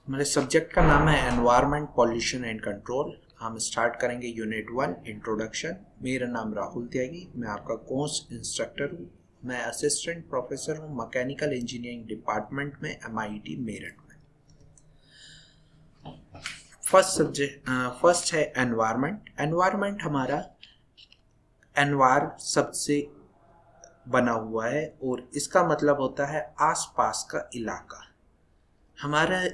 मेरे सब्जेक्ट का नाम है एनवायरनमेंट पॉल्यूशन एंड कंट्रोल। हम स्टार्ट करेंगे यूनिट 1 इंट्रोडक्शन। मेरा नाम राहुल त्यागी, मैं आपका कोर्स इंस्ट्रक्टर हूँ। मैं असिस्टेंट प्रोफेसर हूँ मैकेनिकल इंजीनियरिंग डिपार्टमेंट में MIT मेरठ में। फर्स्ट है एनवायरनमेंट। एनवायरनमेंट हमारा एनवायर सबसे बना हुआ है और इसका मतलब होता है आसपास का इलाका। हमारा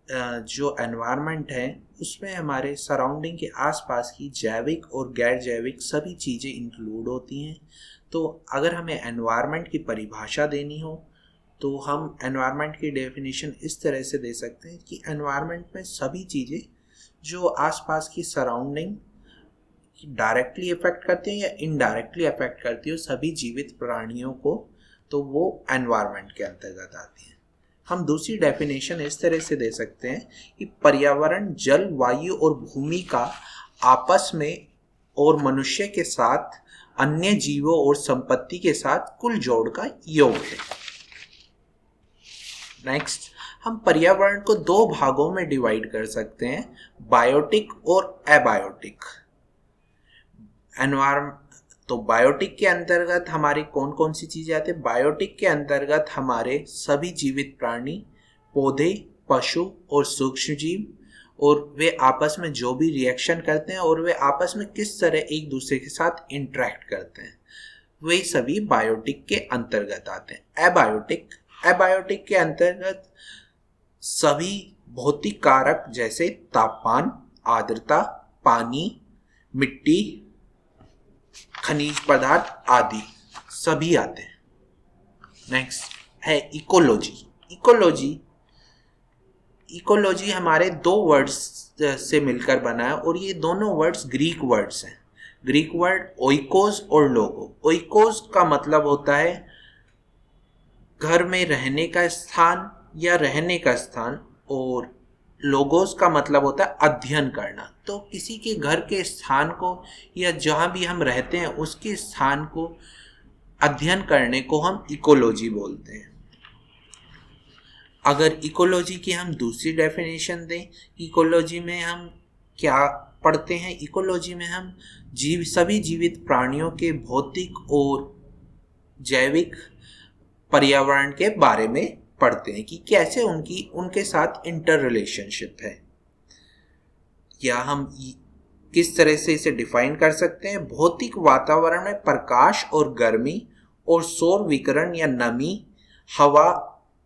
जो एनवायरनमेंट है उसमें हमारे सराउंडिंग के आसपास की जैविक और गैर जैविक सभी चीज़ें इंक्लूड होती हैं। तो अगर हमें एनवायरनमेंट की परिभाषा देनी हो तो हम एनवायरनमेंट की डेफिनेशन इस तरह से दे सकते हैं कि एनवायरनमेंट में सभी चीज़ें जो आसपास की सराउंडिंग डायरेक्टली अफेक्ट करती हैं या इनडायरेक्टली अफेक्ट करती हो सभी जीवित प्राणियों को, तो वो एनवायरनमेंट के अंतर्गत आती है। हम दूसरी डेफिनेशन इस तरह से दे सकते हैं कि पर्यावरण जल, वायु और भूमि का आपस में और मनुष्य के साथ, अन्य जीवों और संपत्ति के साथ कुल जोड़ का योग है। नेक्स्ट, हम पर्यावरण को दो भागों में डिवाइड कर सकते हैं, बायोटिक और एबायोटिक। तो बायोटिक के अंतर्गत हमारी कौन कौन सी चीज़ें आती है? बायोटिक के अंतर्गत हमारे सभी जीवित प्राणी, पौधे, पशु और सूक्ष्म जीव, और वे आपस में जो भी रिएक्शन करते हैं और वे आपस में किस तरह एक दूसरे के साथ इंटरेक्ट करते हैं, वे सभी बायोटिक के अंतर्गत आते हैं। एबायोटिक के अंतर्गत सभी भौतिक कारक जैसे तापमान, आर्द्रता, पानी, मिट्टी, खनिज पदार्थ आदि सभी आते हैं। नेक्स्ट है इकोलॉजी। इकोलॉजी हमारे दो वर्ड्स से मिलकर बना है और ये दोनों वर्ड्स ग्रीक वर्ड्स हैं। ग्रीक वर्ड ओइकोस और लोगो। ओइकोस का मतलब होता है घर में रहने का स्थान या रहने का स्थान, और लोगोस का मतलब होता है अध्ययन करना। तो किसी के घर के स्थान को या जहाँ भी हम रहते हैं उसके स्थान को अध्ययन करने को हम इकोलॉजी बोलते हैं। अगर इकोलॉजी की हम दूसरी डेफिनेशन दें, इकोलॉजी में हम क्या पढ़ते हैं? इकोलॉजी में हम सभी जीवित प्राणियों के भौतिक और जैविक पर्यावरण के बारे में पढ़ते हैं कि कैसे उनके साथ इंटर रिलेशनशिप है, या हम किस तरह से इसे डिफाइन कर सकते हैं। भौतिक वातावरण में प्रकाश और गर्मी और सौर विकिरण या नमी, हवा,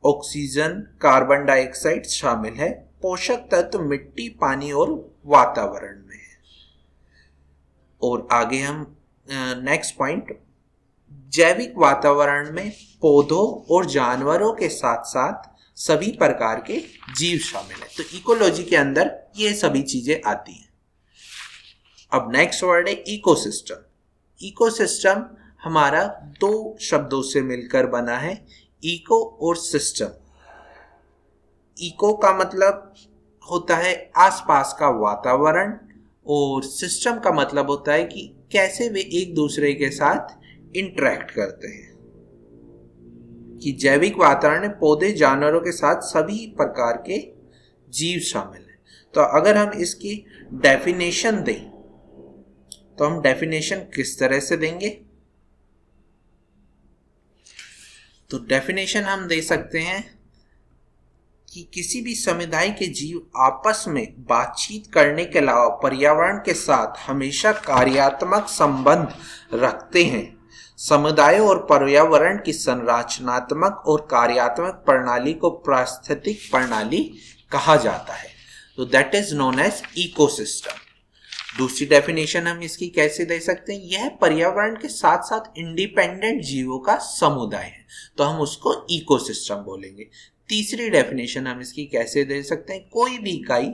ऑक्सीजन, कार्बन डाइऑक्साइड शामिल है। पोषक तत्व मिट्टी, पानी और वातावरण में है। और आगे हम नेक्स्ट पॉइंट, जैविक वातावरण में पौधों और जानवरों के साथ साथ सभी प्रकार के जीव शामिल हैं। तो इकोलॉजी के अंदर ये सभी चीजें आती हैं। अब नेक्स्ट वर्ड है इकोसिस्टम। इकोसिस्टम हमारा दो शब्दों से मिलकर बना है, इको और सिस्टम। इको का मतलब होता है आसपास का वातावरण, और सिस्टम का मतलब होता है कि कैसे वे एक दूसरे के साथ इंटरेक्ट करते हैं। कि जैविक वातावरण में पौधे, जानवरों के साथ सभी प्रकार के जीव शामिल हैं। तो अगर हम इसकी डेफिनेशन दें तो हम डेफिनेशन किस तरह से देंगे? तो डेफिनेशन हम दे सकते हैं कि किसी भी समुदाय के जीव आपस में बातचीत करने के अलावा पर्यावरण के साथ हमेशा कार्यात्मक संबंध रखते हैं। समुदाय और पर्यावरण की संरचनात्मक और कार्यात्मक प्रणाली को पारिस्थितिक प्रणाली कहा जाता है। तो that is known as ecosystem. दूसरी डेफिनेशन हम इसकी कैसे दे सकते हैं? यह पर्यावरण के साथ साथ इंडिपेंडेंट जीवों का समुदाय है, तो हम उसको इकोसिस्टम बोलेंगे। तीसरी डेफिनेशन हम इसकी कैसे दे सकते हैं? कोई भी इकाई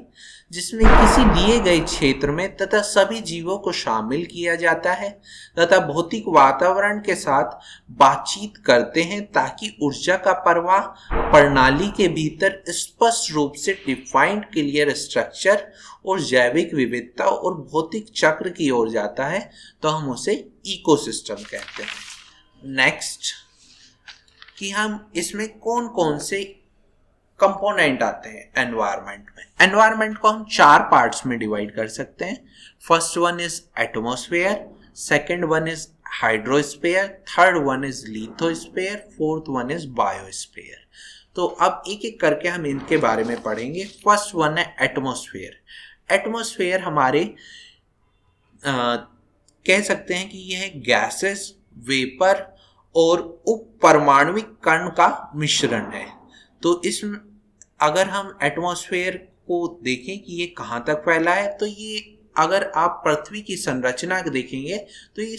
जिसमें किसी दिए गए क्षेत्र में तथा सभी जीवों को शामिल किया जाता है तथा भौतिक वातावरण के साथ बातचीत करते हैं ताकि ऊर्जा का प्रवाह प्रणाली के भीतर स्पष्ट रूप से डिफाइंड क्लियर स्ट्रक्चर और जैविक विविधता और भौतिक चक्र की ओर जाता है, तो हम उसे इकोसिस्टम कहते हैं। नेक्स्ट, कि हम इसमें कौन कौन से कंपोनेंट आते हैं एनवायरनमेंट में। एनवायरनमेंट को हम 4 पार्ट्स में डिवाइड कर सकते हैं। First one is atmosphere, second one is hydrosphere, third one is lithosphere, fourth one is biosphere. तो अब एक एक करके हम इनके बारे में पढ़ेंगे। फर्स्ट वन है एटमॉस्फेयर। एटमॉस्फेयर हमारे कह सकते हैं कि यह गैसेस, वेपर और उपपरमाणविक कण का मिश्रण है। तो इस अगर हम एटमॉस्फेयर को देखें कि ये कहाँ तक फैला है, तो ये अगर आप पृथ्वी की संरचना देखेंगे तो ये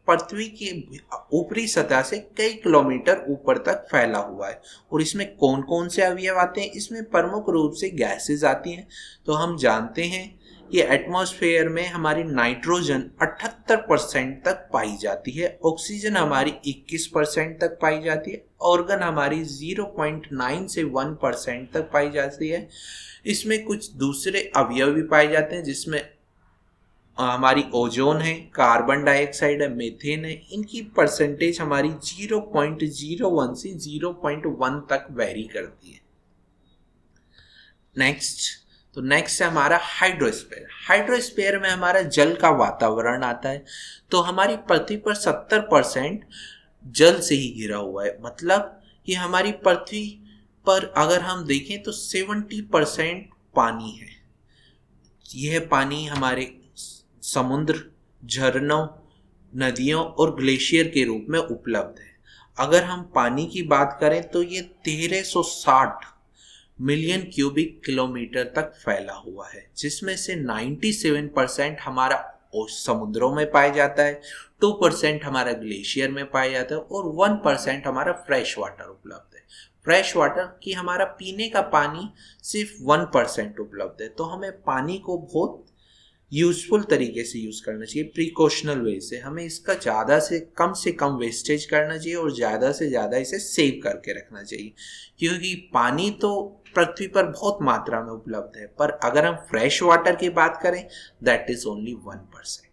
पृथ्वी की ऊपरी सतह से कई किलोमीटर ऊपर तक फैला हुआ है। और इसमें कौन कौन से अवयव आते हैं? इसमें प्रमुख रूप से गैसेस आती हैं। तो हम जानते हैं कि एटमॉस्फेयर में हमारी नाइट्रोजन 78% तक पाई जाती है, ऑक्सीजन हमारी 21% तक पाई जाती है, ऑर्गन हमारी 0.9 से 1% तक पाई जाती है। इसमें कुछ दूसरे अवयव भी पाए जाते हैं जिसमें हमारी ओजोन है, कार्बन डाइऑक्साइड है, मीथेन है। इनकी परसेंटेज हमारी 0.01 से 0.1 तक वेरी करती है। नेक्स्ट है हमारा हाइड्रोस्फीयर। हाइड्रोस्फीयर में हमारा जल का वातावरण आता है। तो हमारी पृथ्वी पर 70% जल से ही घिरा हुआ है। मतलब कि हमारी पृथ्वी पर अगर हम देखें तो 70% पानी है। यह पानी हमारे समुद्र, झरनों, नदियों और ग्लेशियर के रूप में उपलब्ध है। अगर हम पानी की बात करें तो ये 1360 मिलियन क्यूबिक किलोमीटर तक फैला हुआ है, जिसमें से 97% हमारा समुद्रों में पाया जाता है, 2% हमारा ग्लेशियर में पाया जाता है और 1% हमारा फ्रेश वाटर उपलब्ध है। फ्रेश वाटर की हमारा पीने का पानी सिर्फ 1% उपलब्ध है। तो हमें पानी को बहुत यूजफुल तरीके से यूज़ करना चाहिए, प्रिकॉशनल वे से। हमें इसका ज़्यादा से कम वेस्टेज करना चाहिए और ज़्यादा से ज़्यादा इसे सेव करके रखना चाहिए, क्योंकि पानी तो पृथ्वी पर बहुत मात्रा में उपलब्ध है, पर अगर हम फ्रेश वाटर की बात करें दैट इज ओनली 1%।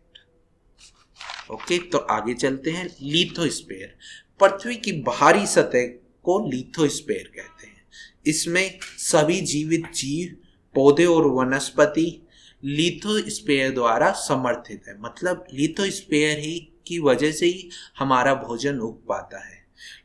ओके, तो आगे चलते हैं। लिथोस्फीयर। पृथ्वी की बाहरी सतह को लिथोस्फीयर कहते हैं। इसमें सभी जीवित जीव, पौधे और वनस्पति लिथोस्फीयर द्वारा समर्थित है। मतलब लिथोस्फीयर ही की वजह से ही हमारा भोजन उग पाता है।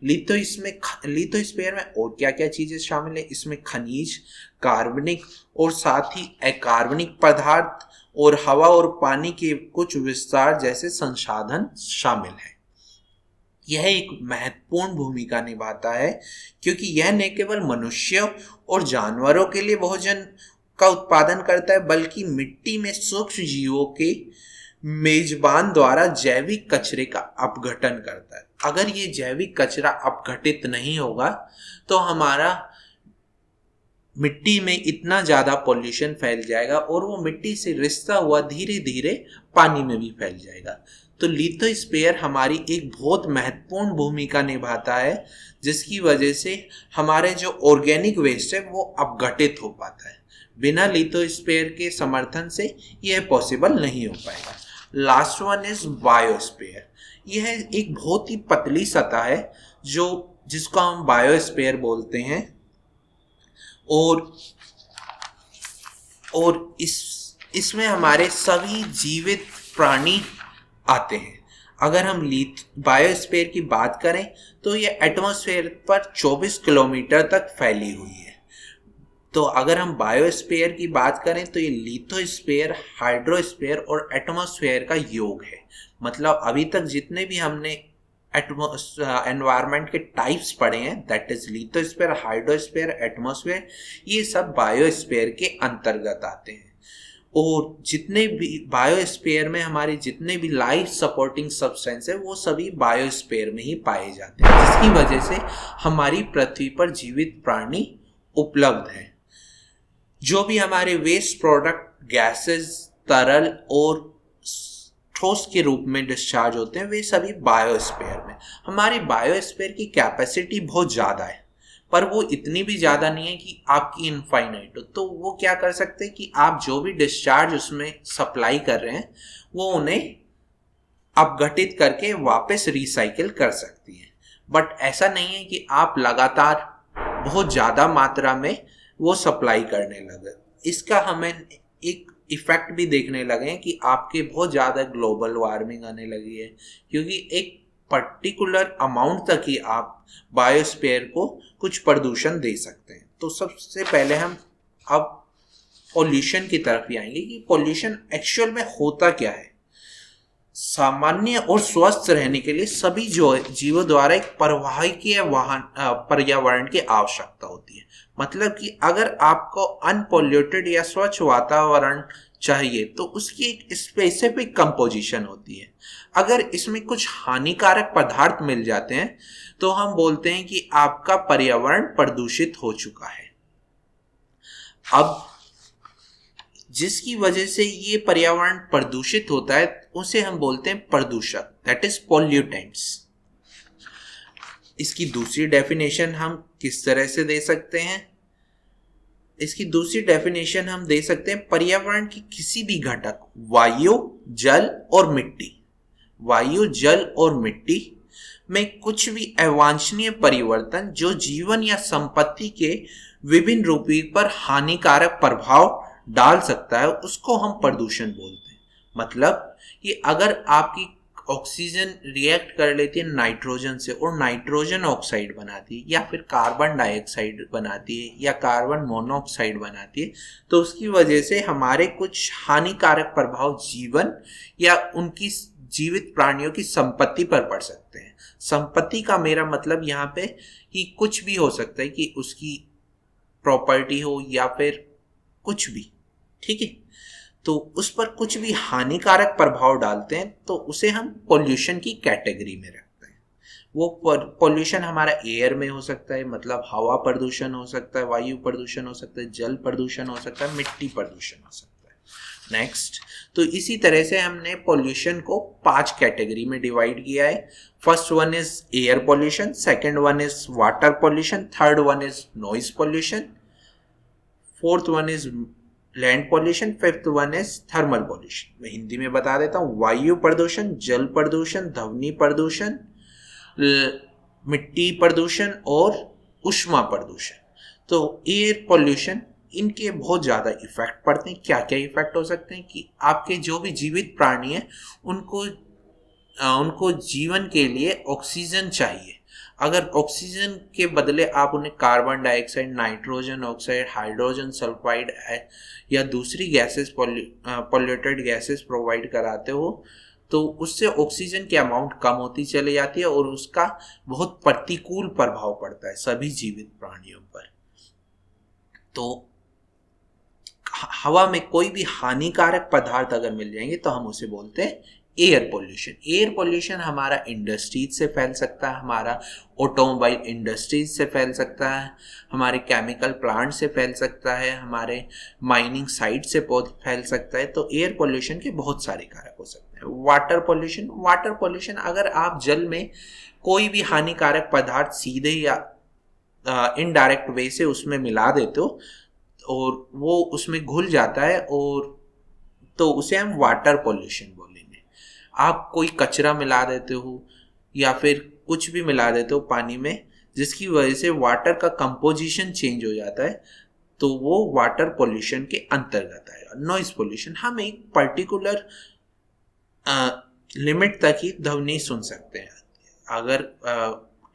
लिथोस्फीयर में और क्या क्या चीजें शामिल है? इसमें खनिज, कार्बनिक और साथ ही अकार्बनिक पदार्थ और हवा और पानी के कुछ विस्तार जैसे संसाधन शामिल है। यह एक महत्वपूर्ण भूमिका निभाता है, क्योंकि यह न केवल मनुष्यों और जानवरों के लिए भोजन का उत्पादन करता है, बल्कि मिट्टी में सूक्ष्म जीवों के मेजबान द्वारा जैविक कचरे का अपघटन करता है। अगर ये जैविक कचरा अपघटित नहीं होगा तो हमारा मिट्टी में इतना ज़्यादा पॉल्यूशन फैल जाएगा और वो मिट्टी से रिसता हुआ धीरे धीरे पानी में भी फैल जाएगा। तो लिथोस्फीयर हमारी एक बहुत महत्वपूर्ण भूमिका निभाता है, जिसकी वजह से हमारे जो ऑर्गेनिक वेस्ट है वो अपघटित हो पाता है। बिना लिथोस्फीयर के समर्थन से यह पॉसिबल नहीं हो पाएगा। Last one is biosphere. यह एक बहुत ही पतली सतह है जिसको हम बायोस्फीयर बोलते हैं और इसमें हमारे सभी जीवित प्राणी आते हैं। अगर हम बायोस्फीयर की बात करें तो ये एटमॉस्फेयर पर 24 किलोमीटर तक फैली हुई है। तो अगर हम बायोस्फीयर की बात करें तो ये लिथोस्फीयर, हाइड्रोस्फीयर और एटमॉस्फेयर का योग है। मतलब अभी तक जितने भी हमने एनवायरनमेंट के टाइप्स पढ़े हैं, that is lithosphere, hydrosphere, atmosphere, ये सब बायोस्फीयर के अंतर्गत आते हैं। और जितने भी बायोस्फीयर में हमारे जितने भी लाइफ सपोर्टिंग सब्सटेंस है वो सभी बायोस्फीयर में ही पाए जाते हैं, जिसकी वजह से हमारी पृथ्वी पर जीवित प्राणी उपलब्ध हैं। जो भी हमारे वेस्ट प्रोडक्ट, गैसेस, तरल और ठोस के रूप में डिस्चार्ज होते हैं, वे सभी बायोस्फीयर में। हमारी बायोस्फीयर की कैपेसिटी बहुत ज़्यादा है, पर वो इतनी भी ज़्यादा नहीं है कि आपकी इनफाइनाइट हो। तो वो क्या कर सकते हैं कि आप जो भी डिस्चार्ज उसमें सप्लाई कर रहे हैं वो उन्हें अपघटित करके वापस रिसाइकिल कर सकती है। बट ऐसा नहीं है कि आप लगातार बहुत ज़्यादा मात्रा में वो सप्लाई करने लगे। इसका हमें एक इफेक्ट भी देखने लगे हैं कि आपके बहुत ज़्यादा ग्लोबल वार्मिंग आने लगी है, क्योंकि एक पर्टिकुलर अमाउंट तक ही आप बायोस्फीयर को कुछ प्रदूषण दे सकते हैं। तो सबसे पहले हम अब पॉल्यूशन की तरफ ही आएंगे कि पॉल्यूशन एक्चुअल में होता क्या है। सामान्य और स्वस्थ रहने के लिए सभी जीवों द्वारा एक परवाहकीय पर्यावरण की आवश्यकता होती है। मतलब कि अगर आपको अनपॉल्यूटेड या स्वच्छ वातावरण चाहिए तो उसकी एक स्पेसिफिक कंपोजिशन होती है। अगर इसमें कुछ हानिकारक पदार्थ मिल जाते हैं तो हम बोलते हैं कि आपका पर्यावरण प्रदूषित हो चुका है। अब जिसकी वजह से ये पर्यावरण प्रदूषित होता है उसे हम बोलते हैं प्रदूषक, दैट इज पॉल्यूटेंट्स। इसकी दूसरी डेफिनेशन हम किस तरह से दे सकते हैं? इसकी दूसरी डेफिनेशन हम दे सकते हैं पर्यावरण की किसी भी घटक वायु, जल और मिट्टी में कुछ भी अवांछनीय परिवर्तन जो जीवन या संपत्ति के विभिन्न रूपों पर हानिकारक प्रभाव डाल सकता है उसको हम प्रदूषण बोलते हैं। मतलब कि अगर आपकी ऑक्सीजन रिएक्ट कर लेती है नाइट्रोजन से और नाइट्रोजन ऑक्साइड बनाती है, या फिर कार्बन डाइऑक्साइड बनाती है, या कार्बन मोनोऑक्साइड बनाती है, तो उसकी वजह से हमारे कुछ हानिकारक प्रभाव जीवन या उनकी जीवित प्राणियों की संपत्ति पर पड़ सकते हैं। संपत्ति का मेरा मतलब यहाँ पे कि कुछ भी हो सकता है, कि उसकी प्रॉपर्टी हो या फिर कुछ भी, ठीक है। तो उस पर कुछ भी हानिकारक प्रभाव डालते हैं तो उसे हम पॉल्यूशन की कैटेगरी में रखते हैं। वो पॉल्यूशन हमारा एयर में हो सकता है, मतलब हवा प्रदूषण हो सकता है, वायु प्रदूषण हो सकता है, जल प्रदूषण हो सकता है, मिट्टी प्रदूषण हो सकता है। नेक्स्ट, तो इसी तरह से हमने पॉल्यूशन को 5 कैटेगरी में डिवाइड किया है। First one is air pollution, second one is water pollution, third one is noise pollution, fourth one is land pollution, fifth one is thermal pollution. मैं हिंदी में बता देता हूँ। वायु प्रदूषण, जल प्रदूषण, ध्वनि प्रदूषण, मिट्टी प्रदूषण और ऊष्मा प्रदूषण। तो एयर पॉल्यूशन, इनके बहुत ज़्यादा इफेक्ट पड़ते हैं। क्या क्या इफेक्ट हो सकते हैं कि आपके जो भी जीवित प्राणी हैं उनको जीवन के लिए ऑक्सीजन चाहिए। अगर ऑक्सीजन के बदले आप उन्हें carbon dioxide, nitrogen oxide, hydrogen sulphide या दूसरी गैसेस, पॉल्यूटेड गैसेस प्रोवाइड कराते हो तो उससे ऑक्सीजन की अमाउंट कम होती चली जाती है और उसका बहुत प्रतिकूल प्रभाव पड़ता है सभी जीवित प्राणियों पर। तो हवा में कोई भी हानिकारक पदार्थ अगर मिल जाएंगे तो हम उसे बोलते हैं एयर पॉल्यूशन। एयर पॉल्यूशन हमारा इंडस्ट्रीज से फैल सकता है, हमारा ऑटोमोबाइल इंडस्ट्रीज से फैल सकता है, हमारे केमिकल प्लांट से फैल सकता है, हमारे माइनिंग साइट से फैल सकता है। तो एयर पॉल्यूशन के बहुत सारे कारक हो सकते हैं। वाटर पॉल्यूशन अगर आप जल में कोई भी हानिकारक पदार्थ सीधे या इनडायरेक्ट वे से उसमें मिला देते हो और वो उसमें घुल जाता है, और तो उसे हम वाटर पॉल्यूशन बोलेंगे। आप कोई कचरा मिला देते हो या फिर कुछ भी मिला देते हो पानी में जिसकी वजह से वाटर का कंपोजिशन चेंज हो जाता है, तो वो वाटर पॉल्यूशन के अंतर्गत आएगा। नॉइज पॉल्यूशन, हम एक पर्टिकुलर लिमिट तक ही ध्वनि सुन सकते हैं। अगर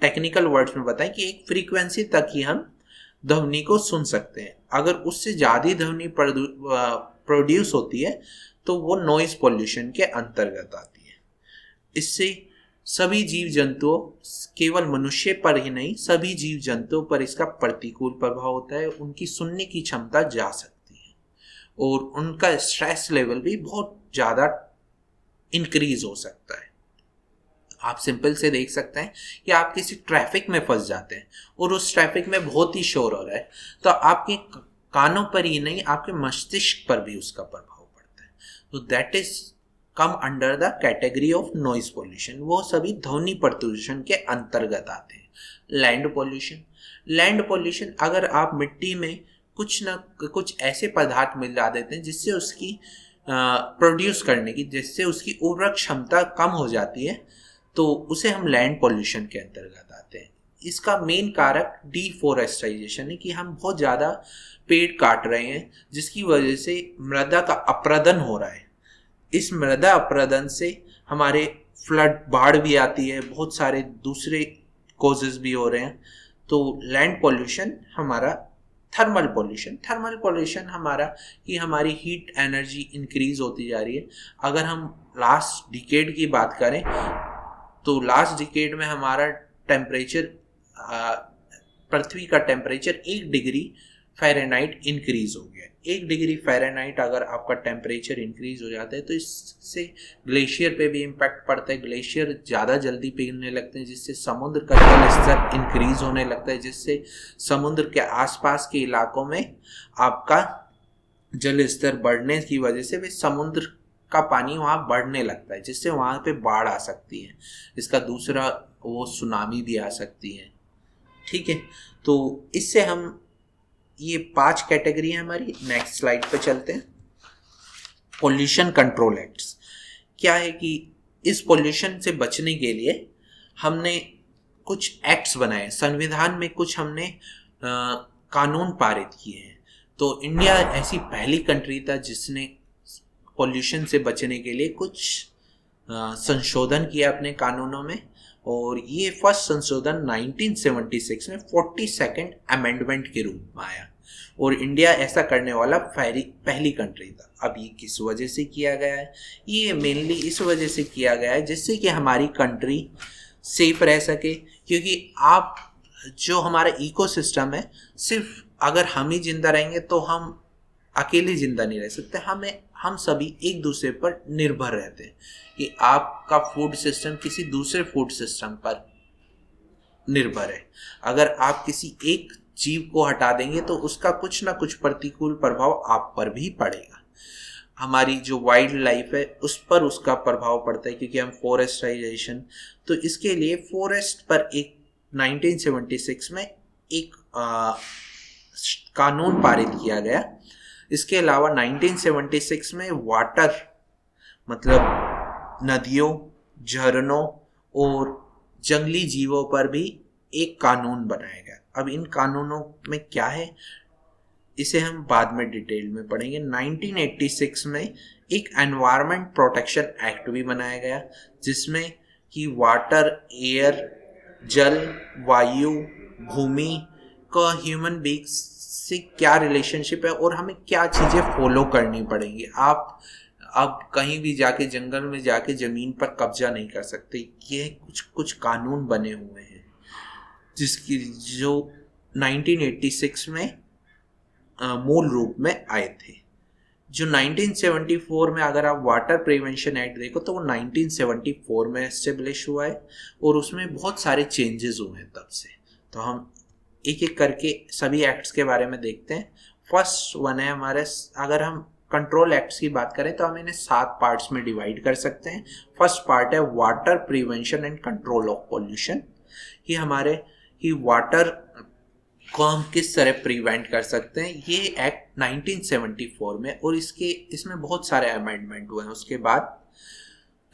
टेक्निकल वर्ड्स में बताएं कि एक फ्रीक्वेंसी तक ही हम ध्वनि को सुन सकते हैं। अगर उससे ज़्यादा ध्वनि प्रोड्यूस होती है तो वो नॉइज पॉल्यूशन के अंतर्गत आती है। इससे सभी जीव जंतुओं, केवल मनुष्य पर ही नहीं सभी जीव जंतुओं पर इसका प्रतिकूल प्रभाव होता है। उनकी सुनने की क्षमता जा सकती है और उनका स्ट्रेस लेवल भी बहुत ज़्यादा इंक्रीज हो सकता है। आप सिंपल से देख सकते हैं कि आप किसी ट्रैफिक में फंस जाते हैं और उस ट्रैफिक में बहुत ही शोर हो रहा है, तो आपके कानों पर ही नहीं आपके मस्तिष्क पर भी उसका प्रभाव पड़ता है। तो that is come under the category of noise pollution. वो सभी ध्वनि प्रदूषण के अंतर्गत आते हैं। लैंड पॉल्यूशन अगर आप मिट्टी में कुछ ऐसे पदार्थ मिला देते हैं जिससे उसकी प्रोड्यूस करने की, जिससे उसकी उर्वरक क्षमता कम हो जाती है, तो उसे हम लैंड पॉल्यूशन के अंतर्गत आते हैं। इसका मेन कारक डिफोरेस्टाइजेशन है कि हम बहुत ज़्यादा पेड़ काट रहे हैं, जिसकी वजह से मृदा का अपरदन हो रहा है। इस मृदा अपरदन से हमारे फ्लड, बाढ़ भी आती है, बहुत सारे दूसरे कॉजेज भी हो रहे हैं। तो लैंड पॉल्यूशन हमारा, थर्मल पॉल्यूशन हमारा कि हमारी हीट एनर्जी इंक्रीज होती जा रही है। अगर हम लास्ट डिकेड की बात करें तो लास्ट डिकेड में हमारा टेम्परेचर, पृथ्वी का टेम्परेचर 1 डिग्री फ़ारेनहाइट इंक्रीज हो गया। 1 डिग्री फ़ारेनहाइट अगर आपका टेम्परेचर इंक्रीज हो जाता है तो इससे ग्लेशियर पे भी इम्पैक्ट पड़ता है। ग्लेशियर ज़्यादा जल्दी पिघलने लगते हैं, जिससे समुद्र का जल स्तर इंक्रीज होने लगता है, जिससे समुद्र के आसपास के इलाकों में आपका जल स्तर बढ़ने की वजह से वे समुद्र का पानी वहाँ बढ़ने लगता है, जिससे वहाँ पे बाढ़ आ सकती है। इसका दूसरा वो सुनामी भी आ सकती है। ठीक है, तो इससे हम, ये 5 कैटेगरी है हमारी। नेक्स्ट स्लाइड पे चलते हैं। पोल्यूशन कंट्रोल एक्ट्स क्या है कि इस पोल्यूशन से बचने के लिए हमने कुछ एक्ट्स बनाए, संविधान में कुछ हमने कानून पारित किए हैं। तो इंडिया ऐसी पहली कंट्री था जिसने पोल्यूशन से बचने के लिए कुछ संशोधन किया अपने कानूनों में, और ये फर्स्ट संशोधन 1976 में 42nd अमेंडमेंट के रूप में आया, और इंडिया ऐसा करने वाला पहली कंट्री था। अब ये किस वजह से किया गया है? ये मेनली इस वजह से किया गया है जिससे कि हमारी कंट्री सेफ रह सके, क्योंकि आप जो हमारा इकोसिस्टम है, सिर्फ अगर हम ही जिंदा रहेंगे तो हम अकेले जिंदा नहीं रह सकते। हम सभी एक दूसरे पर निर्भर रहते हैं कि आपका फूड सिस्टम किसी दूसरे फूड सिस्टम पर निर्भर है। अगर आप किसी एक जीव को हटा देंगे तो उसका कुछ ना कुछ प्रतिकूल प्रभाव आप पर भी पड़ेगा। हमारी जो वाइल्ड लाइफ है उस पर उसका प्रभाव पड़ता है, क्योंकि हम फॉरेस्टाइजेशन, तो इसके लिए फॉरेस्ट पर एक 1976 में एक कानून पारित किया गया। इसके अलावा 1976 में वाटर, मतलब नदियों, झरनों और जंगली जीवों पर भी एक कानून बनाया गया। अब इन कानूनों में क्या है इसे हम बाद में डिटेल में पढ़ेंगे। 1986 में एक एनवायरनमेंट प्रोटेक्शन एक्ट भी बनाया गया, जिसमें कि वाटर, एयर, जल, वायु, भूमि का ह्यूमन बींग्स से क्या रिलेशनशिप है और हमें क्या चीज़ें फॉलो करनी पड़ेंगी। आप अब कहीं भी जाके जंगल में जाके ज़मीन पर कब्जा नहीं कर सकते। ये कुछ कानून बने हुए हैं जिसकी जो 1986 में मूल रूप में आए थे। जो 1974 में, अगर आप वाटर प्रिवेंशन एक्ट देखो तो वो 1974 में एस्टेब्लिश हुआ है, और उसमें बहुत सारे चेंजेस हुए हैं तब से। तो हम एक एक करके सभी एक्ट्स के बारे में देखते हैं। फर्स्ट वन है हमारे, अगर हम कंट्रोल एक्ट्स की बात करें तो हम इन्हें 7 पार्ट्स में डिवाइड कर सकते हैं। फर्स्ट पार्ट है water prevention and control of pollution, कि हमारे कि वाटर को हम किस तरह प्रिवेंट कर सकते हैं। ये एक्ट 1974 में, और इसमें बहुत सारे अमेंडमेंट हुए हैं।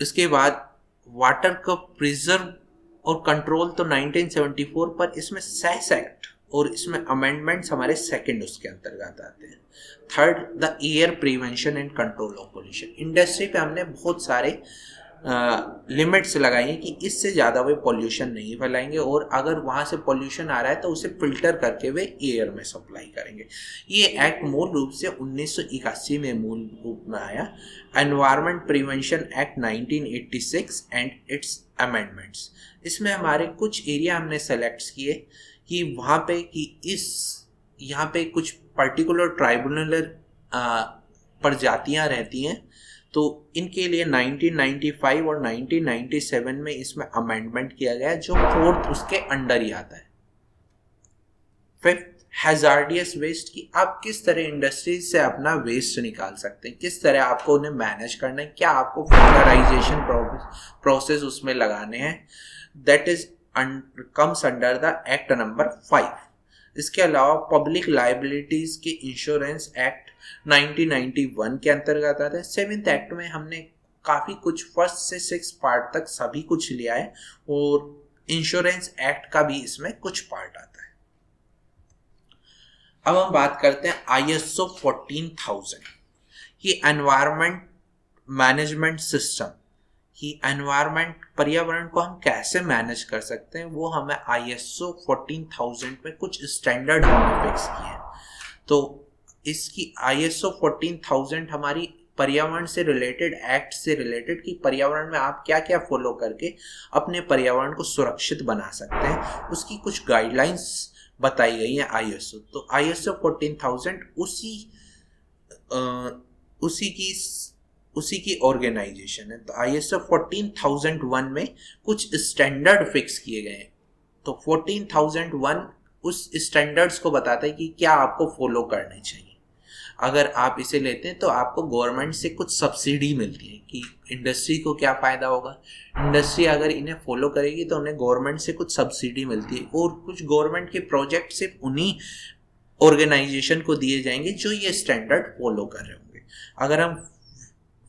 इसके बाद वाटर का प्रिजर्व और कंट्रोल तो 1974 पर, इसमें सेस एक्ट और इसमें अमेंडमेंट्स हमारे सेकंड उसके अंतर्गत आते हैं। Third, the air prevention and control of pollution. Industry पे हमने बहुत सारे लिमिट्स लगाई हैं कि इससे ज़्यादा वे पोल्यूशन नहीं फैलाएंगे, और अगर वहाँ से पोल्यूशन आ रहा है तो उसे फिल्टर करके वे एयर में सप्लाई करेंगे। ये एक्ट मूल रूप से 1981 में मूल रूप में आया, environment prevention act 1986 and it's amendments. इसमें हमारे कुछ एरिया हमने सेलेक्ट किए कि वहाँ पे कि यहाँ पे कुछ पर्टिकुलर ट्राइब्यूनल प्रजातियाँ रहती हैं, तो इनके लिए 1995 और 1997 में इसमें अमेंडमेंट किया गया, जो फोर्थ उसके अंडर ही आता है। फिफ्थ, हैजार्डियस वेस्ट, की आप किस तरह इंडस्ट्री से अपना वेस्ट निकाल सकते हैं, किस तरह आपको उन्हें मैनेज करना है, क्या आपको फिल्टराइजेशन प्रोसेस उसमें लगाने हैं। That is comes under the act number 5। इसके अलावा पब्लिक लाइबिलिटीज के इंश्योरेंस एक्ट 1991 के अंतर्गत आता है। 7th एक्ट में हमने काफ़ी कुछ 1st से 6th पार्ट तक सभी कुछ लिया है, और इंश्योरेंस एक्ट का भी इसमें कुछ पार्ट आता है। अब हम बात करते हैं ISO 14000 ये एनवायरमेंट मैनेजमेंट सिस्टम कि एनवायरमेंट पर्यावरण को हम कैसे मैनेज कर सकते हैं, वो हमें ISO 14000 में कुछ स्टैंडर्ड हमने फिक्स किए हैं। तो इसकी ISO 14000 हमारी पर्यावरण से रिलेटेड एक्ट से रिलेटेड कि पर्यावरण में आप क्या क्या फॉलो करके अपने पर्यावरण को सुरक्षित बना सकते हैं, उसकी कुछ गाइडलाइंस बताई गई है ISO। तो ISO 14000 उसी की ऑर्गेनाइजेशन है। तो ISO 14001 में कुछ स्टैंडर्ड फिक्स किए गए हैं। तो 14001 उस स्टैंडर्ड्स को बताता है कि क्या आपको फॉलो करने चाहिए। अगर आप इसे लेते हैं तो आपको गवर्नमेंट से कुछ सब्सिडी मिलती है कि इंडस्ट्री को क्या फ़ायदा होगा। इंडस्ट्री अगर इन्हें फॉलो करेगी तो उन्हें गवर्नमेंट से कुछ सब्सिडी मिलती है और कुछ गवर्नमेंट के प्रोजेक्ट सिर्फ उन्हीं ऑर्गेनाइजेशन को दिए जाएंगे जो ये स्टैंडर्ड फॉलो कर रहे होंगे। अगर हम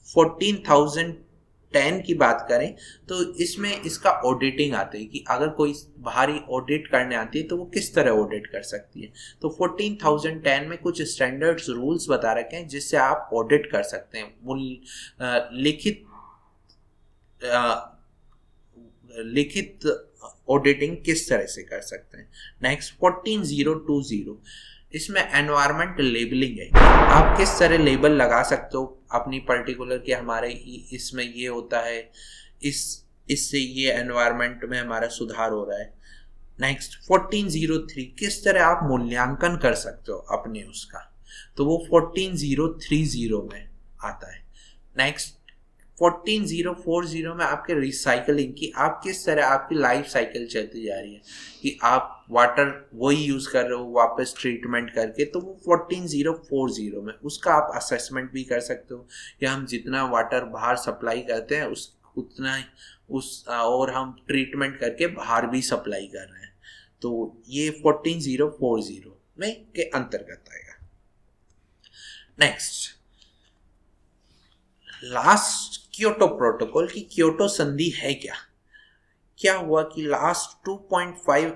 14010 की बात करें तो इसमें इसका ऑडिटिंग आती है कि अगर कोई बाहरी ऑडिट करने आती है तो वो किस तरह ऑडिट कर सकती है। तो 14010 में कुछ स्टैंडर्ड्स रूल्स बता रखे हैं जिससे आप ऑडिट कर सकते हैं। लिखित ऑडिटिंग किस तरह से कर सकते हैं। नेक्स्ट 14020 इसमें एनवायरमेंट लेबलिंग है। आप किस तरह लेबल लगा सकते हो अपनी पर्टिकुलर कि हमारे इसमें ये होता है, इससे ये एनवायरमेंट में हमारा सुधार हो रहा है। नेक्स्ट 1403 किस तरह आप मूल्यांकन कर सकते हो अपने उसका, तो वो 14030 में आता है। नेक्स्ट 14040 में आपके रिसाइकलिंग की आप किस तरह आपकी लाइफ साइकिल चलती जा रही है कि आप वाटर वही यूज़ कर रहे हो वापस ट्रीटमेंट करके, तो वो 14040 में उसका आप असेसमेंट भी कर सकते हो कि हम जितना वाटर बाहर सप्लाई करते हैं उतना और हम ट्रीटमेंट करके बाहर भी सप्लाई कर रहे हैं। तो ये 14040 में के अंतर्गत आएगा। नेक्स्ट लास्ट क्योटो प्रोटोकॉल की क्योटो संधि है क्या हुआ कि लास्ट 2.5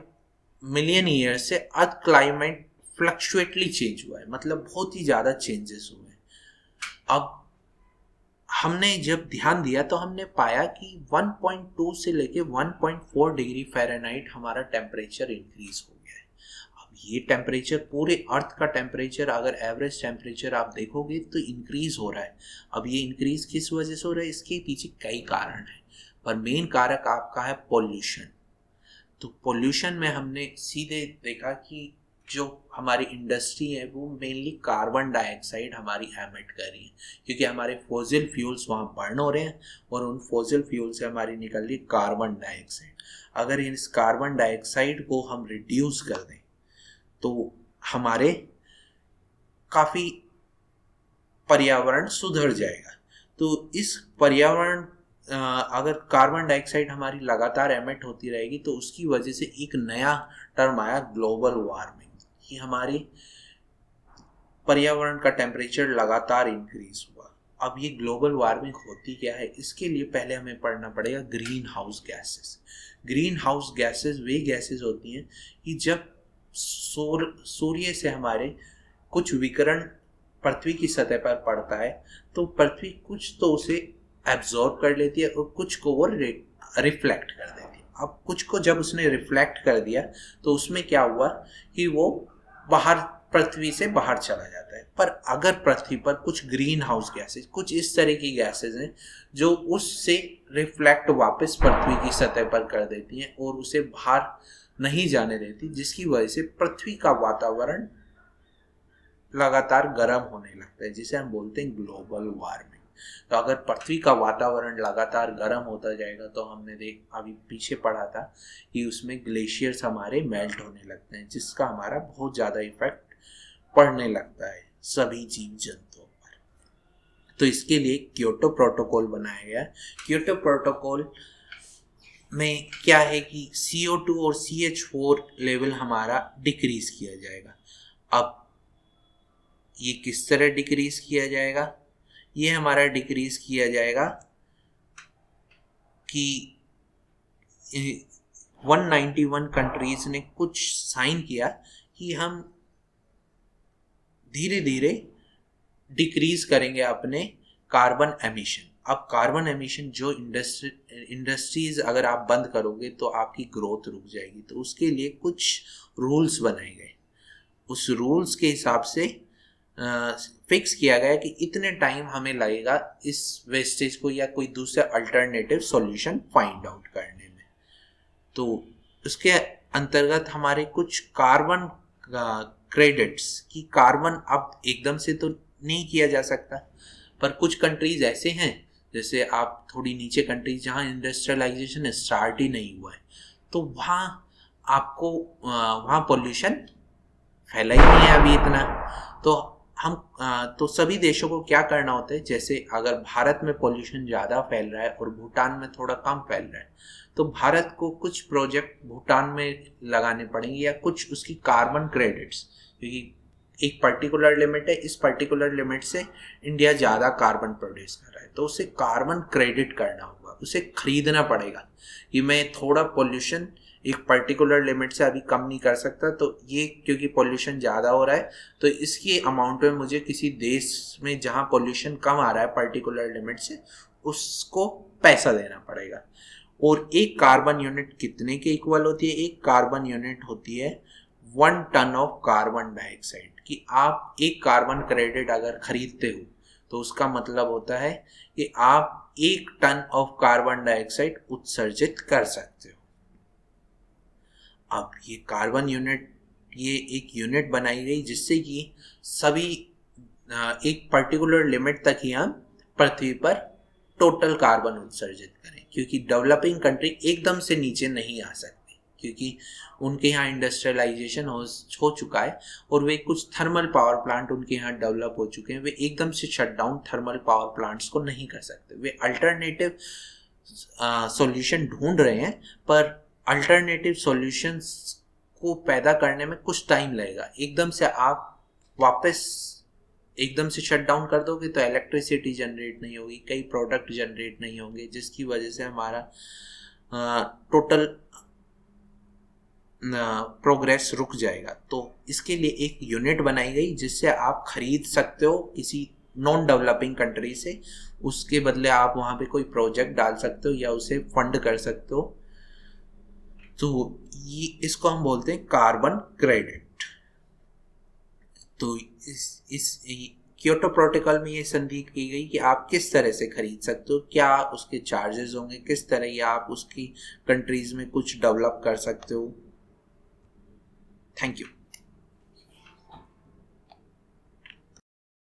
मिलियन ईयर से अर्थ क्लाइमेट फ्लक्चुएटली चेंज हुआ है, मतलब बहुत ही ज़्यादा चेंजेस हुए हैं। अब हमने जब ध्यान दिया तो हमने पाया कि 1.2 से लेके 1.4 डिग्री फ़ारेनहाइट हमारा टेम्परेचर इंक्रीज हो गया है। अब ये टेम्परेचर पूरे अर्थ का टेम्परेचर अगर एवरेज टेम्परेचर आप देखोगे तो इंक्रीज हो रहा है। अब ये इंक्रीज किस वजह से हो रहा है, इसके पीछे कई कारण हैं, पर मेन कारक आपका है पोल्यूशन। तो पोल्यूशन में हमने सीधे देखा कि जो हमारी इंडस्ट्री है वो मेनली कार्बन डाइऑक्साइड हमारी एमिट कर रही है, क्योंकि हमारे फॉसिल फ्यूल्स वहाँ बर्न हो रहे हैं और उन फॉसिल फ्यूल से हमारी निकल रही कार्बन डाइऑक्साइड। अगर इस कार्बन डाइऑक्साइड को हम रिड्यूस कर दें तो हमारे काफ़ी पर्यावरण सुधर जाएगा। तो इस पर्यावरण अगर कार्बन डाइऑक्साइड हमारी लगातार एमिट होती रहेगी तो उसकी वजह से एक नया टर्म आया ग्लोबल वार्मिंग, कि हमारी पर्यावरण का टेम्परेचर लगातार इंक्रीज हुआ। अब ये ग्लोबल वार्मिंग होती क्या है, इसके लिए पहले हमें पढ़ना पड़ेगा greenhouse gases. Greenhouse gases वे गैसेस होती हैं कि जब सूर्य से हमारे कुछ विकिरण पृथ्वी की सतह पर पड़ता है तो पृथ्वी कुछ तो उसे एब्जॉर्ब कर लेती है और कुछ को वो रिफ्लेक्ट कर देती है। अब कुछ को जब उसने रिफ्लेक्ट कर दिया तो उसमें क्या हुआ कि वो बाहर पृथ्वी से बाहर चला जाता है। पर अगर पृथ्वी पर कुछ ग्रीन हाउस गैसेस, कुछ इस तरह की गैसेस हैं जो उससे रिफ्लेक्ट वापस पृथ्वी की सतह पर कर देती हैं और उसे बाहर नहीं जाने देती, जिसकी वजह से पृथ्वी का वातावरण लगातार गर्म होने लगता है, जिसे हम बोलते हैं ग्लोबल वार्मिंग। तो अगर पृथ्वी का वातावरण लगातार गर्म होता जाएगा तो हमने अभी पीछे पढ़ा था कि उसमें ग्लेशियर्स हमारे मेल्ट होने लगते हैं, जिसका हमारा बहुत ज़्यादा इफेक्ट पड़ने लगता है सभी जीव जंतुओं पर। तो इसके लिए क्योटो प्रोटोकॉल बनाया गया। क्योटो प्रोटोकॉल में क्या है कि CO2 और CH4 लेवल हमारा डिक्रीज किया जाएगा। अब ये किस तरह डिक्रीज किया जाएगा, ये हमारा डिक्रीज किया जाएगा कि 191 कंट्रीज ने कुछ साइन किया कि हम धीरे धीरे डिक्रीज करेंगे अपने कार्बन एमिशन। अब कार्बन एमिशन जो इंडस्ट्रीज अगर आप बंद करोगे तो आपकी ग्रोथ रुक जाएगी, तो उसके लिए कुछ रूल्स बनाए गए। उस रूल्स के हिसाब से फिक्स किया गया कि इतने टाइम हमें लगेगा इस वेस्टेज को या कोई दूसरा अल्टरनेटिव सॉल्यूशन फाइंड आउट करने में। तो उसके अंतर्गत हमारे कुछ कार्बन क्रेडिट्स की कार्बन अब एकदम से तो नहीं किया जा सकता, पर कुछ कंट्रीज ऐसे हैं, जैसे आप थोड़ी नीचे कंट्रीज जहाँ इंडस्ट्रियलाइजेशन स्टार्ट ही नहीं हुआ है, तो वहाँ आपको वहाँ पोल्यूशन फैला ही नहीं है अभी इतना। तो हम तो सभी देशों को क्या करना होता है, जैसे अगर भारत में पोल्यूशन ज़्यादा फैल रहा है और भूटान में थोड़ा कम फैल रहा है, तो भारत को कुछ प्रोजेक्ट भूटान में लगाने पड़ेंगे या कुछ उसकी कार्बन क्रेडिट्स, क्योंकि एक पर्टिकुलर लिमिट है, इस पर्टिकुलर लिमिट से इंडिया ज़्यादा कार्बन प्रोड्यूस कर रहा है, तो उसे कार्बन क्रेडिट करना होगा, उसे खरीदना पड़ेगा कि मैं थोड़ा पोल्यूशन एक पर्टिकुलर लिमिट से अभी कम नहीं कर सकता, तो ये क्योंकि पोल्यूशन ज़्यादा हो रहा है तो इसकी अमाउंट में मुझे किसी देश में जहाँ पोल्यूशन कम आ रहा है पर्टिकुलर लिमिट से उसको पैसा देना पड़ेगा। और एक कार्बन यूनिट कितने के इक्वल होती है? एक कार्बन यूनिट होती है 1 टन ऑफ कार्बन डाइऑक्साइड। कि आप एक कार्बन क्रेडिट अगर खरीदते हो तो उसका मतलब होता है कि आप 1 टन ऑफ कार्बन डाइऑक्साइड उत्सर्जित कर सकते हो। अब ये कार्बन यूनिट, ये एक यूनिट बनाई गई जिससे कि सभी एक पर्टिकुलर लिमिट तक ही हम पृथ्वी पर टोटल कार्बन उत्सर्जित करें, क्योंकि डेवलपिंग कंट्री एकदम से नीचे नहीं आ सकती, क्योंकि उनके यहाँ इंडस्ट्रियलाइजेशन हो चुका है और वे कुछ थर्मल पावर प्लांट उनके यहाँ डेवलप हो चुके हैं। वे एकदम से shut down thermal power plants को नहीं कर सकते, वे अल्टरनेटिव सॉल्यूशन ढूंढ रहे हैं, पर अल्टरनेटिव सॉल्यूशंस को पैदा करने में कुछ टाइम लगेगा। एकदम से आप वापस एकदम से शट डाउन कर दोगे तो इलेक्ट्रिसिटी जनरेट नहीं होगी, कई प्रोडक्ट जनरेट नहीं होंगे, जिसकी वजह से हमारा टोटल प्रोग्रेस रुक जाएगा। तो इसके लिए एक यूनिट बनाई गई जिससे आप खरीद सकते हो किसी नॉन डेवलपिंग कंट्री से, उसके बदले आप वहाँ पे कोई प्रोजेक्ट डाल सकते हो या उसे फंड कर सकते हो। तो ये इसको हम बोलते हैं कार्बन क्रेडिट। तो इस क्योटो प्रोटोकॉल में ये संधि की गई कि आप किस तरह से खरीद सकते हो, क्या उसके चार्जेस होंगे, किस तरह या आप उसकी कंट्रीज में कुछ डेवलप कर सकते हो। Thank you.